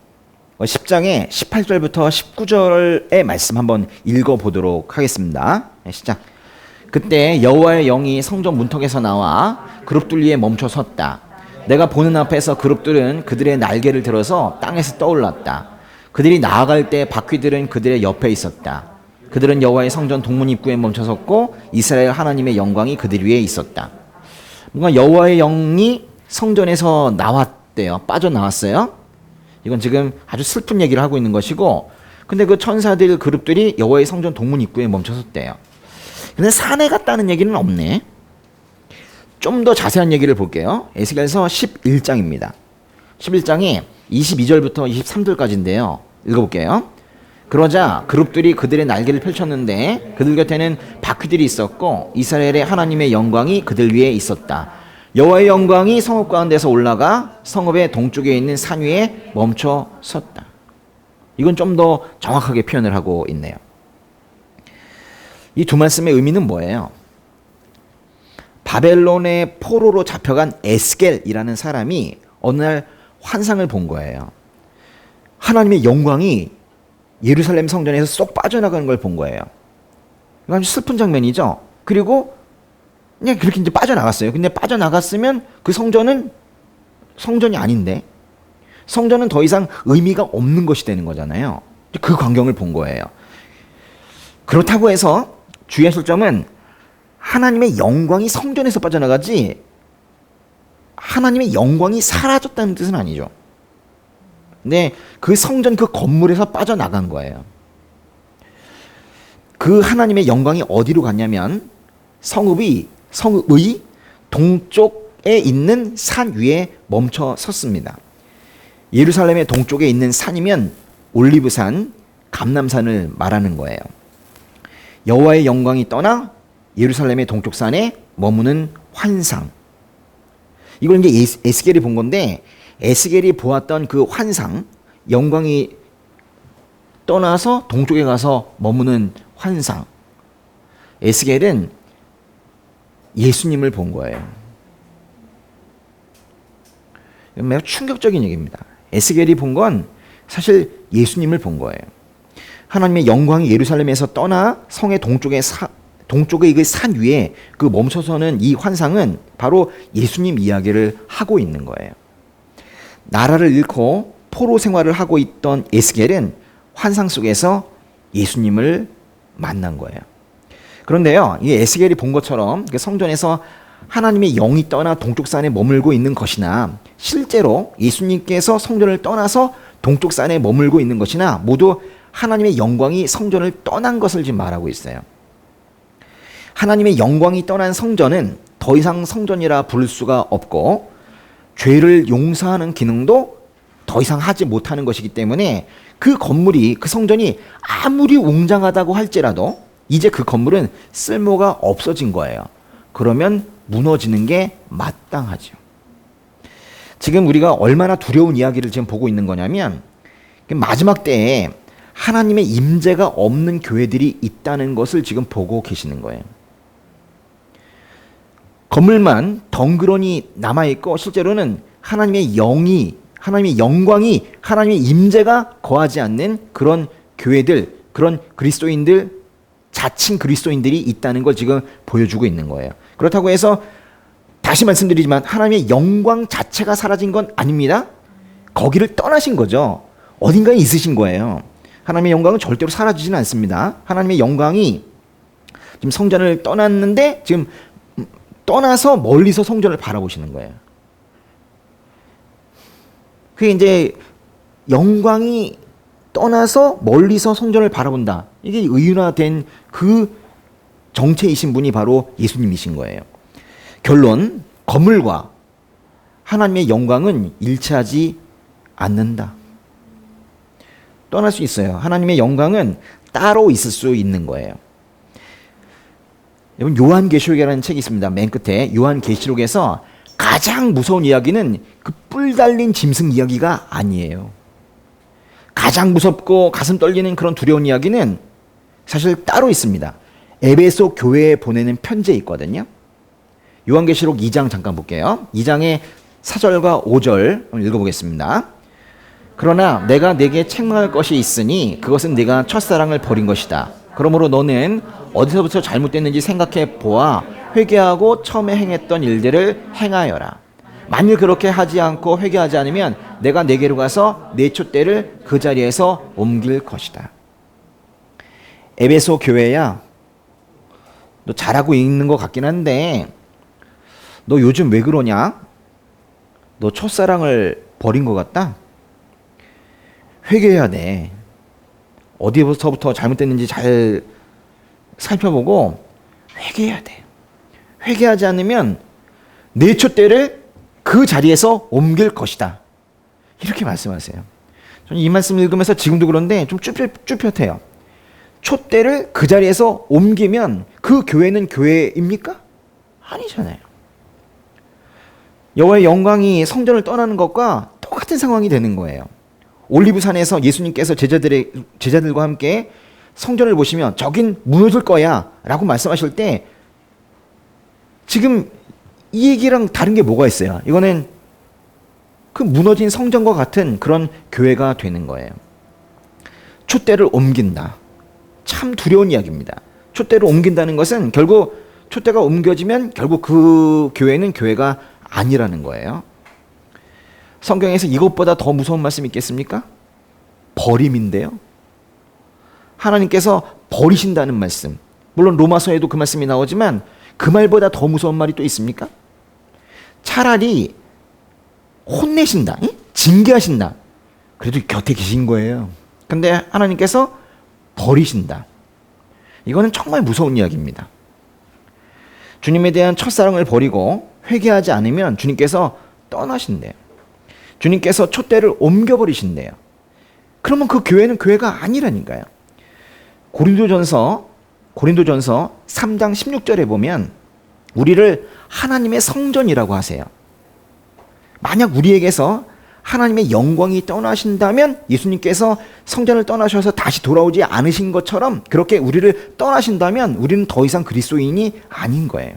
10장의 18절부터 19절의 말씀 한번 읽어보도록 하겠습니다. 시작. 그때 여호와의 영이 성전 문턱에서 나와 그룹들 위에 멈춰 섰다. 내가 보는 앞에서 그룹들은 그들의 날개를 들어서 땅에서 떠올랐다. 그들이 나아갈 때 바퀴들은 그들의 옆에 있었다. 그들은 여호와의 성전 동문 입구에 멈춰 섰고 이스라엘 하나님의 영광이 그들 위에 있었다. 뭔가 여호와의 영이 성전에서 나왔대요. 빠져나왔어요. 이건 지금 아주 슬픈 얘기를 하고 있는 것이고, 근데 그 천사들 그룹들이 여호와의 성전 동문 입구에 멈춰 섰대요. 근데 산에 갔다는 얘기는 없네. 좀 더 자세한 얘기를 볼게요. 에스겔서 11장입니다. 11장이 22절부터 23절까지인데요. 읽어볼게요. 그러자 그룹들이 그들의 날개를 펼쳤는데 그들 곁에는 바퀴들이 있었고 이스라엘의 하나님의 영광이 그들 위에 있었다. 여호와의 영광이 성읍 가운데서 올라가 성읍의 동쪽에 있는 산 위에 멈춰 섰다. 이건 좀 더 정확하게 표현을 하고 있네요. 이 두 말씀의 의미는 뭐예요? 바벨론의 포로로 잡혀간 에스겔이라는 사람이 어느 날 환상을 본 거예요. 하나님의 영광이 예루살렘 성전에서 쏙 빠져나가는 걸 본 거예요. 이거 아주 슬픈 장면이죠. 그리고 그냥 그렇게 이제 빠져나갔어요. 근데 빠져나갔으면 그 성전은 성전이 아닌데, 성전은 더 이상 의미가 없는 것이 되는 거잖아요. 그 광경을 본 거예요. 그렇다고 해서 주의하실 점은 하나님의 영광이 성전에서 빠져나가지 하나님의 영광이 사라졌다는 뜻은 아니죠. 근데 그 성전 그 건물에서 빠져나간 거예요. 그 하나님의 영광이 어디로 갔냐면 성읍의 동쪽에 있는 산 위에 멈춰 섰습니다. 예루살렘의 동쪽에 있는 산이면 올리브산, 감람산을 말하는 거예요. 여호와의 영광이 떠나 예루살렘의 동쪽 산에 머무는 환상. 이걸 이제 에스겔이 본 건데, 에스겔이 보았던 그 환상, 영광이 떠나서 동쪽에 가서 머무는 환상. 에스겔은 예수님을 본 거예요. 매우 충격적인 얘기입니다. 에스겔이 본 건 사실 예수님을 본 거예요. 하나님의 영광이 예루살렘에서 떠나 성의 동쪽의 그 산 위에 그 멈춰서는 이 환상은 바로 예수님 이야기를 하고 있는 거예요. 나라를 잃고 포로 생활을 하고 있던 에스겔은 환상 속에서 예수님을 만난 거예요. 그런데요, 이 에스겔이 본 것처럼 성전에서 하나님의 영이 떠나 동쪽 산에 머물고 있는 것이나 실제로 예수님께서 성전을 떠나서 동쪽 산에 머물고 있는 것이나 모두 하나님의 영광이 성전을 떠난 것을 지금 말하고 있어요. 하나님의 영광이 떠난 성전은 더 이상 성전이라 부를 수가 없고 죄를 용서하는 기능도 더 이상 하지 못하는 것이기 때문에 그 건물이, 그 성전이 아무리 웅장하다고 할지라도 이제 그 건물은 쓸모가 없어진 거예요. 그러면 무너지는 게 마땅하죠. 지금 우리가 얼마나 두려운 이야기를 지금 보고 있는 거냐면 마지막 때에 하나님의 임재가 없는 교회들이 있다는 것을 지금 보고 계시는 거예요. 건물만 덩그러니 남아있고 실제로는 하나님의 영광이, 하나님의 임재가 거하지 않는 그런 교회들, 그런 그리스도인들, 자칭 그리스도인들이 있다는 걸 지금 보여주고 있는 거예요. 그렇다고 해서 다시 말씀드리지만 하나님의 영광 자체가 사라진 건 아닙니다. 거기를 떠나신 거죠. 어딘가에 있으신 거예요. 하나님의 영광은 절대로 사라지지는 않습니다. 하나님의 영광이 지금 성전을 떠났는데 지금 떠나서 멀리서 성전을 바라보시는 거예요. 그게 이제 영광이 떠나서 멀리서 성전을 바라본다. 이게 의인화된 그 정체이신 분이 바로 예수님이신 거예요. 결론, 건물과 하나님의 영광은 일치하지 않는다. 떠날 수 있어요. 하나님의 영광은 따로 있을 수 있는 거예요. 여러분, 요한계시록이라는 책이 있습니다. 맨 끝에 요한계시록에서 가장 무서운 이야기는 그 뿔 달린 짐승 이야기가 아니에요. 가장 무섭고 가슴 떨리는 그런 두려운 이야기는 사실 따로 있습니다. 에베소 교회에 보내는 편지에 있거든요. 요한계시록 2장 잠깐 볼게요. 2장의 4절과 5절 한번 읽어보겠습니다. 그러나 내가 내게 책망할 것이 있으니 그것은 네가 첫사랑을 버린 것이다. 그러므로 너는 어디서부터 잘못됐는지 생각해 보아 회개하고 처음에 행했던 일들을 행하여라. 만일 그렇게 하지 않고 회개하지 않으면 내가 네게로 가서 네 촛대를 그 자리에서 옮길 것이다. 에베소 교회야, 너 잘하고 있는 것 같긴 한데 너 요즘 왜 그러냐? 너 첫사랑을 버린 것 같다? 회개해야 돼. 어디서부터 잘못됐는지 잘 살펴보고 회개해야 돼. 회개하지 않으면 네 촛대를 그 자리에서 옮길 것이다. 이렇게 말씀하세요. 저는 이 말씀 읽으면서 지금도 그런데 좀 쭈뼛해요. 촛대를 그 자리에서 옮기면 그 교회는 교회입니까? 아니잖아요. 여호와의 영광이 성전을 떠나는 것과 똑같은 상황이 되는 거예요. 올리브산에서 예수님께서 제자들과 함께 성전을 보시면 저긴 무너질 거야 라고 말씀하실 때 지금 이 얘기랑 다른 게 뭐가 있어요? 이거는 그 무너진 성전과 같은 그런 교회가 되는 거예요. 촛대를 옮긴다. 참 두려운 이야기입니다. 촛대를 옮긴다는 것은 결국 촛대가 옮겨지면 결국 그 교회는 교회가 아니라는 거예요. 성경에서 이것보다 더 무서운 말씀이 있겠습니까? 버림인데요. 하나님께서 버리신다는 말씀. 물론 로마서에도 그 말씀이 나오지만 그 말보다 더 무서운 말이 또 있습니까? 차라리 혼내신다, 징계하신다. 그래도 곁에 계신 거예요. 근데 하나님께서 버리신다. 이거는 정말 무서운 이야기입니다. 주님에 대한 첫사랑을 버리고 회개하지 않으면 주님께서 떠나신대요. 주님께서 촛대를 옮겨버리신대요. 그러면 그 교회는 교회가 아니라니까요. 고린도전서 3장 16절에 보면 우리를 하나님의 성전이라고 하세요. 만약 우리에게서 하나님의 영광이 떠나신다면 예수님께서 성전을 떠나셔서 다시 돌아오지 않으신 것처럼 그렇게 우리를 떠나신다면 우리는 더 이상 그리스도인이 아닌 거예요.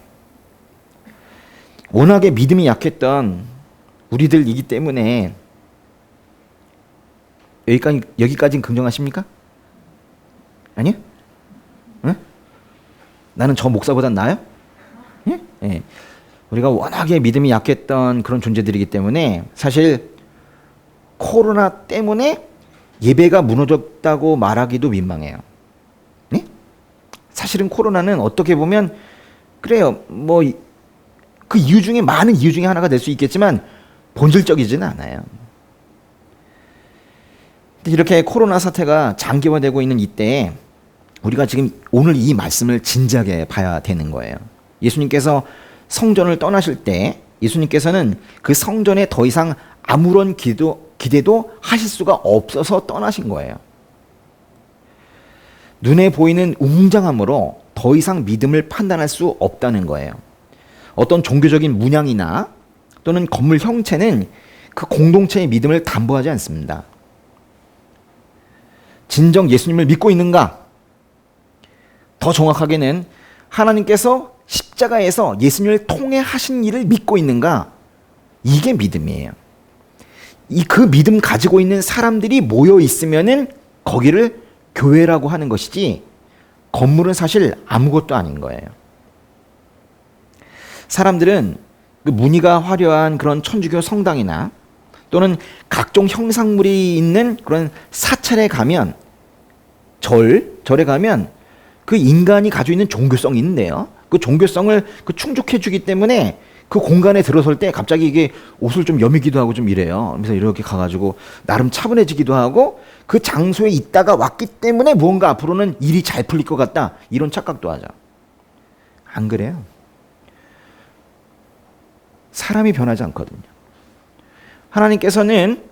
워낙에 믿음이 약했던 우리들이기 때문에 여기까지는 긍정하십니까? 아니요? 응? 나는 저 목사보단 나아요? 예? 예. 우리가 워낙에 믿음이 약했던 그런 존재들이기 때문에 사실 코로나 때문에 예배가 무너졌다고 말하기도 민망해요. 네? 사실은 코로나는 어떻게 보면 그래요. 뭐 그 이유 중에 많은 이유 중에 하나가 될 수 있겠지만 본질적이지는 않아요. 이렇게 코로나 사태가 장기화되고 있는 이때에 우리가 지금 오늘 이 말씀을 진지하게 봐야 되는 거예요. 예수님께서 성전을 떠나실 때 예수님께서는 그 성전에 더 이상 아무런 기대도 하실 수가 없어서 떠나신 거예요. 눈에 보이는 웅장함으로 더 이상 믿음을 판단할 수 없다는 거예요. 어떤 종교적인 문양이나 또는 건물 형체는 그 공동체의 믿음을 담보하지 않습니다. 진정 예수님을 믿고 있는가? 더 정확하게는 하나님께서 십자가에서 예수님을 통해 하신 일을 믿고 있는가? 이게 믿음이에요. 그 믿음 가지고 있는 사람들이 모여 있으면은 거기를 교회라고 하는 것이지 건물은 사실 아무것도 아닌 거예요. 사람들은 그 무늬가 화려한 그런 천주교 성당이나 또는 각종 형상물이 있는 그런 사찰에 가면 절에 가면 그 인간이 가지고 있는 종교성이 있는데요. 그 종교성을 충족해 주기 때문에 그 공간에 들어설 때 갑자기 이게 옷을 좀 여미기도 하고 좀 이래요. 그래서 이렇게 가가지고 나름 차분해지기도 하고 그 장소에 있다가 왔기 때문에 무언가 앞으로는 일이 잘 풀릴 것 같다. 이런 착각도 하죠. 안 그래요. 사람이 변하지 않거든요. 하나님께서는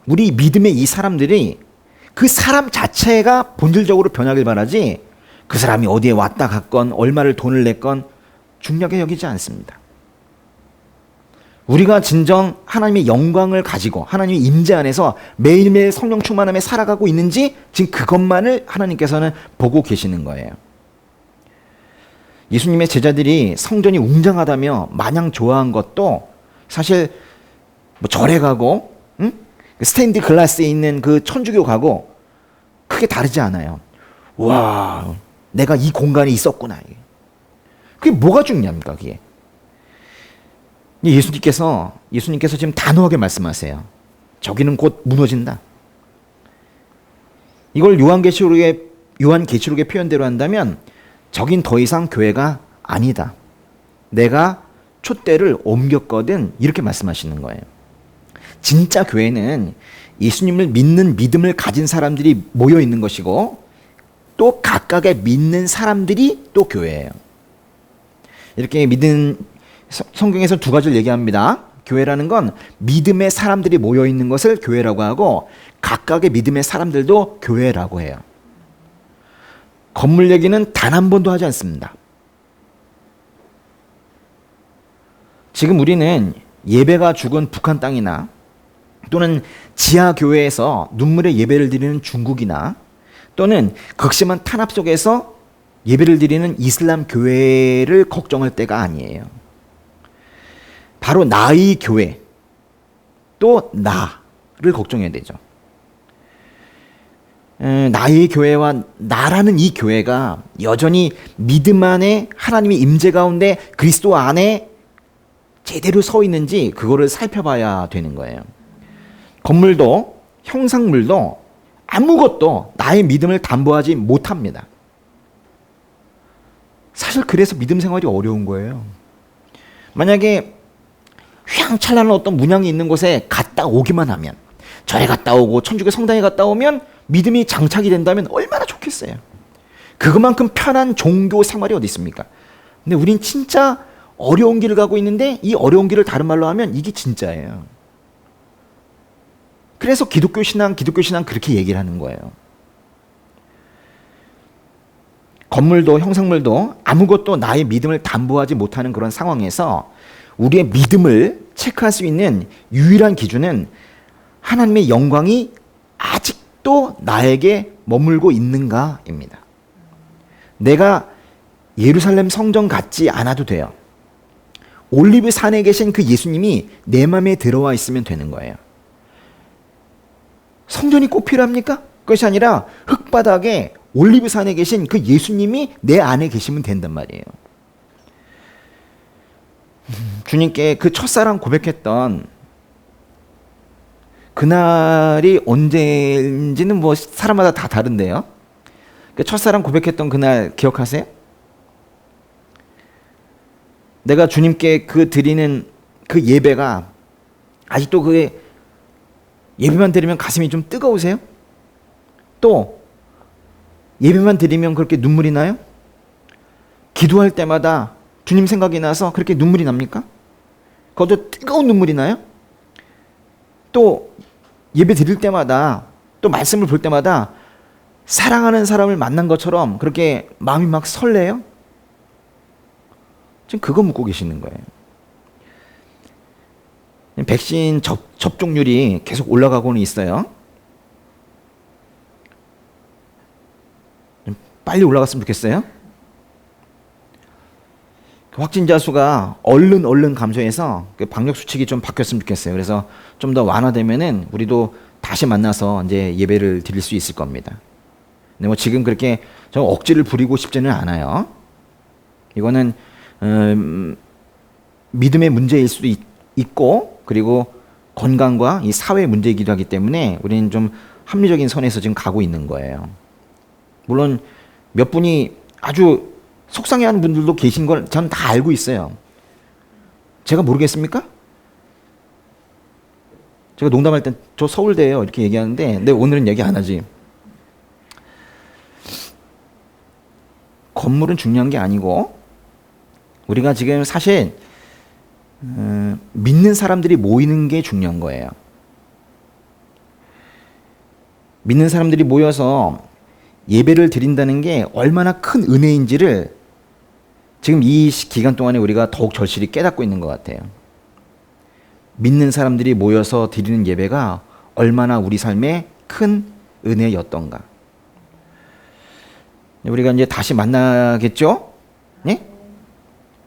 우리 믿음의 이 사람들이 그 사람 자체가 본질적으로 변하길 바라지 그 사람이 어디에 왔다 갔건 얼마를 돈을 냈건 중요하게 여기지 않습니다. 우리가 진정 하나님의 영광을 가지고 하나님의 임재 안에서 매일매일 성령 충만함에 살아가고 있는지 지금 그것만을 하나님께서는 보고 계시는 거예요. 예수님의 제자들이 성전이 웅장하다며 마냥 좋아한 것도 사실 뭐 절에 가고 스테인드 글라스에 있는 그 천주교 가고 크게 다르지 않아요. 와, 내가 이 공간에 있었구나. 그게 뭐가 중요합니까? 그게. 예수님께서 지금 단호하게 말씀하세요. 저기는 곧 무너진다. 이걸 요한계시록의 표현대로 한다면 저긴 더 이상 교회가 아니다. 내가 촛대를 옮겼거든. 이렇게 말씀하시는 거예요. 진짜 교회는 예수님을 믿는 믿음을 가진 사람들이 모여 있는 것이고 또 각각의 믿는 사람들이 또 교회예요. 이렇게 성경에서 두 가지를 얘기합니다. 교회라는 건 믿음의 사람들이 모여 있는 것을 교회라고 하고 각각의 믿음의 사람들도 교회라고 해요. 건물 얘기는 단 한 번도 하지 않습니다. 지금 우리는 예배가 죽은 북한 땅이나 또는 지하교회에서 눈물의 예배를 드리는 중국이나 또는 극심한 탄압 속에서 예배를 드리는 이슬람 교회를 걱정할 때가 아니에요. 바로 나의 교회, 또 나를 걱정해야 되죠. 나의 교회와 나라는 이 교회가 여전히 믿음 안에 하나님의 임재 가운데 그리스도 안에 제대로 서 있는지 그거를 살펴봐야 되는 거예요. 건물도 형상물도 아무것도 나의 믿음을 담보하지 못합니다. 사실 그래서 믿음 생활이 어려운 거예요. 만약에 휘황찬란한 어떤 문양이 있는 곳에 갔다 오기만 하면, 절에 갔다 오고 천주교 성당에 갔다 오면 믿음이 장착이 된다면 얼마나 좋겠어요. 그것만큼 편한 종교 생활이 어디 있습니까? 근데 우린 진짜 어려운 길을 가고 있는데 이 어려운 길을 다른 말로 하면 이게 진짜예요. 그래서 기독교 신앙 그렇게 얘기를 하는 거예요. 건물도 형상물도 아무것도 나의 믿음을 담보하지 못하는 그런 상황에서 우리의 믿음을 체크할 수 있는 유일한 기준은 하나님의 영광이 아직도 나에게 머물고 있는가입니다. 내가 예루살렘 성전 같지 않아도 돼요. 올리브 산에 계신 그 예수님이 내 마음에 들어와 있으면 되는 거예요. 성전이 꼭 필요합니까? 그것이 아니라 흙바닥에 올리브 산에 계신 그 예수님이 내 안에 계시면 된단 말이에요. 주님께 그 첫사랑 고백했던 그날이 언제인지는 뭐 사람마다 다 다른데요. 그 첫사랑 고백했던 그날 기억하세요? 내가 주님께 그 드리는 그 예배가 아직도 그 예배만 드리면 가슴이 좀 뜨거우세요? 또 예배만 드리면 그렇게 눈물이 나요? 기도할 때마다 주님 생각이 나서 그렇게 눈물이 납니까? 그것도 뜨거운 눈물이 나요? 또 예배 드릴 때마다 또 말씀을 볼 때마다 사랑하는 사람을 만난 것처럼 그렇게 마음이 막 설레요? 지금 그거 묻고 계시는 거예요. 백신 접종률이 계속 올라가고는 있어요. 빨리 올라갔으면 좋겠어요. 확진자 수가 얼른 감소해서 방역 수칙이 좀 바뀌었으면 좋겠어요. 그래서 좀 더 완화되면은 우리도 다시 만나서 이제 예배를 드릴 수 있을 겁니다. 근데 뭐 지금 그렇게 좀 억지를 부리고 싶지는 않아요. 이거는 믿음의 문제일 수도 있고, 그리고 건강과 이 사회 문제이기도 하기 때문에 우리는 좀 합리적인 선에서 지금 가고 있는 거예요. 물론 몇 분이 아주 속상해하는 분들도 계신 걸 저는 다 알고 있어요. 제가 모르겠습니까? 제가 농담할 땐 저 서울대예요 이렇게 얘기하는데, 근데 오늘은 얘기 안 하지. 건물은 중요한 게 아니고 우리가 지금 사실 믿는 사람들이 모이는 게 중요한 거예요. 믿는 사람들이 모여서 예배를 드린다는 게 얼마나 큰 은혜인지를 지금 이 기간 동안에 우리가 더욱 절실히 깨닫고 있는 것 같아요. 믿는 사람들이 모여서 드리는 예배가 얼마나 우리 삶에 큰 은혜였던가. 우리가 이제 다시 만나겠죠? 네?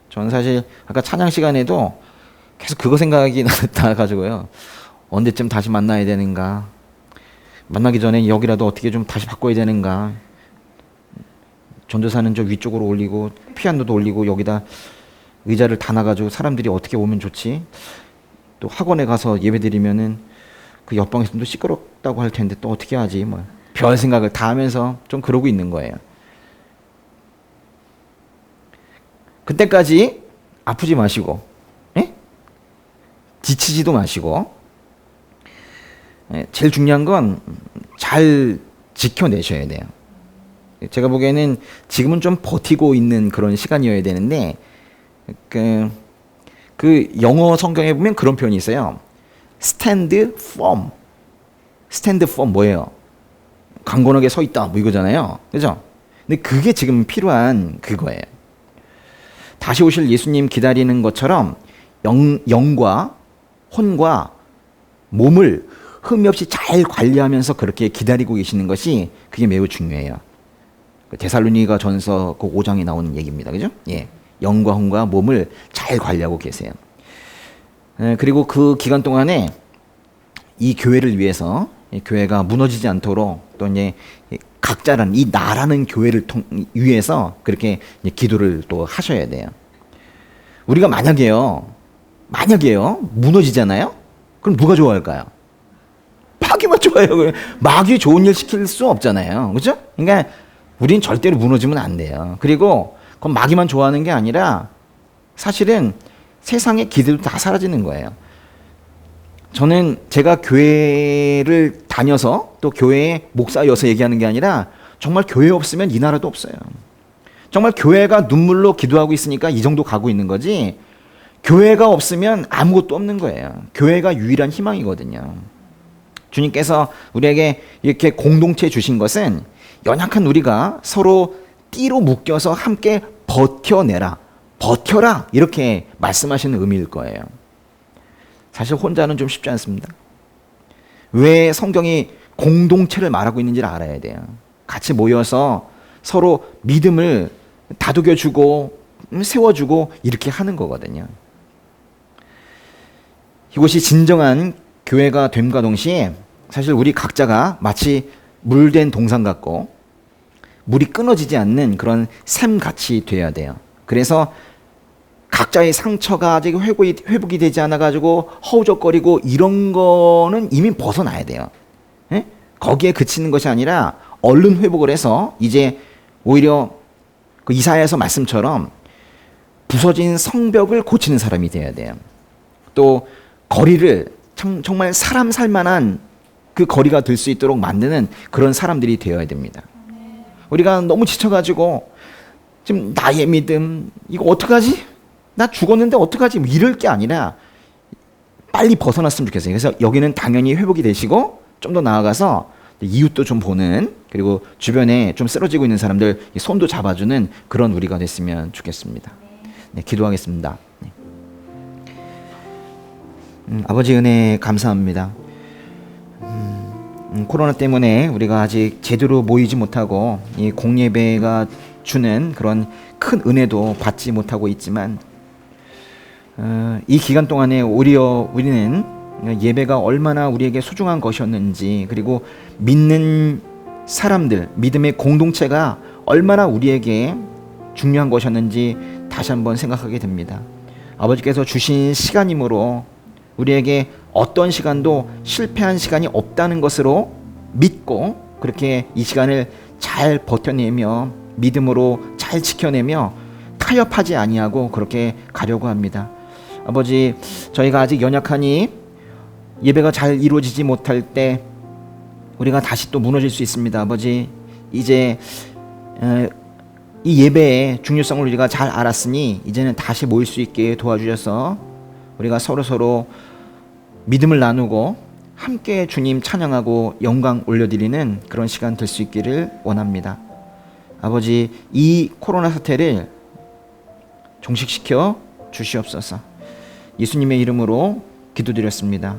저는 사실 아까 찬양 시간에도 계속 그거 생각이 나가지고요. 언제쯤 다시 만나야 되는가? 만나기 전에 여기라도 어떻게 좀 다시 바꿔야 되는가? 전도사는 저 위쪽으로 올리고 피아노도 올리고 여기다 의자를 다 놔가지고 사람들이 어떻게 오면 좋지? 또 학원에 가서 예배드리면은 그 옆방에서 또 시끄럽다고 할 텐데 또 어떻게 하지? 뭐 별 생각을 다 하면서 좀 그러고 있는 거예요. 그때까지 아프지 마시고, 예? 지치지도 마시고, 예, 제일 중요한 건 잘 지켜내셔야 돼요. 제가 보기에는 지금은 좀 버티고 있는 그런 시간이어야 되는데, 그 영어 성경에 보면 그런 표현이 있어요. stand firm. stand firm 뭐예요? 강건하게 서 있다 뭐 이거잖아요. 그죠? 근데 그게 지금 필요한 그거예요. 다시 오실 예수님 기다리는 것처럼 영과 혼과 몸을 흠이 없이 잘 관리하면서 그렇게 기다리고 계시는 것이 그게 매우 중요해요. 데살로니가 전서 그 5장에 나오는 얘기입니다. 그죠? 예. 영과 혼과 몸을 잘 관리하고 계세요. 그리고 그 기간 동안에 이 교회를 위해서 이 교회가 무너지지 않도록 또 이제 각자라는 이 나라는 교회를 위해서 그렇게 기도를 또 하셔야 돼요. 우리가 만약에요 무너지잖아요. 그럼 누가 좋아할까요? 마귀만 좋아해요. 마귀 좋은 일 시킬 수 없잖아요. 그죠? 그러니까 우린 절대로 무너지면 안 돼요. 그리고 그건 마귀만 좋아하는 게 아니라 사실은 세상의 기대도 다 사라지는 거예요. 저는 제가 교회를 다녀서 또 교회의 목사여서 얘기하는 게 아니라 정말 교회 없으면 이 나라도 없어요. 정말 교회가 눈물로 기도하고 있으니까 이 정도 가고 있는 거지, 교회가 없으면 아무것도 없는 거예요. 교회가 유일한 희망이거든요. 주님께서 우리에게 이렇게 공동체 주신 것은 연약한 우리가 서로 띠로 묶여서 함께 버텨내라, 버텨라 이렇게 말씀하시는 의미일 거예요. 사실 혼자는 좀 쉽지 않습니다. 왜 성경이 공동체를 말하고 있는지를 알아야 돼요. 같이 모여서 서로 믿음을 다독여주고 세워주고 이렇게 하는 거거든요. 이곳이 진정한 교회가 됨과 동시에 사실 우리 각자가 마치 물된 동상 같고 물이 끊어지지 않는 그런 샘같이 돼야 돼요. 그래서 각자의 상처가 아직 회복이 되지 않아가지고 허우적거리고 이런 거는 이미 벗어나야 돼요. 예? 거기에 그치는 것이 아니라 얼른 회복을 해서 이제 오히려 그 이사야서 말씀처럼 부서진 성벽을 고치는 사람이 돼야 돼요. 또 거리를 정말 사람 살만한 그 거리가 될 수 있도록 만드는 그런 사람들이 되어야 됩니다. 우리가 너무 지쳐가지고 지금 나의 믿음 이거 어떡하지? 나 죽었는데 어떡하지? 뭐 이럴 게 아니라 빨리 벗어났으면 좋겠어요. 그래서 여기는 당연히 회복이 되시고 좀 더 나아가서 이웃도 좀 보는, 그리고 주변에 좀 쓰러지고 있는 사람들 손도 잡아주는 그런 우리가 됐으면 좋겠습니다. 네, 기도하겠습니다. 네. 아버지 은혜 감사합니다. 코로나 때문에 우리가 아직 제대로 모이지 못하고 이 공예배가 주는 그런 큰 은혜도 받지 못하고 있지만 이 기간 동안에 오히려 우리는 예배가 얼마나 우리에게 소중한 것이었는지, 그리고 믿는 사람들, 믿음의 공동체가 얼마나 우리에게 중요한 것이었는지 다시 한번 생각하게 됩니다. 아버지께서 주신 시간이므로 우리에게 어떤 시간도 실패한 시간이 없다는 것으로 믿고 그렇게 이 시간을 잘 버텨내며 믿음으로 잘 지켜내며 타협하지 아니하고 그렇게 가려고 합니다. 아버지, 저희가 아직 연약하니 예배가 잘 이루어지지 못할 때 우리가 다시 또 무너질 수 있습니다. 아버지, 이제 이 예배의 중요성을 우리가 잘 알았으니 이제는 다시 모일 수 있게 도와주셔서 우리가 서로 믿음을 나누고 함께 주님 찬양하고 영광 올려드리는 그런 시간 될 수 있기를 원합니다. 아버지, 이 코로나 사태를 종식시켜 주시옵소서. 예수님의 이름으로 기도드렸습니다.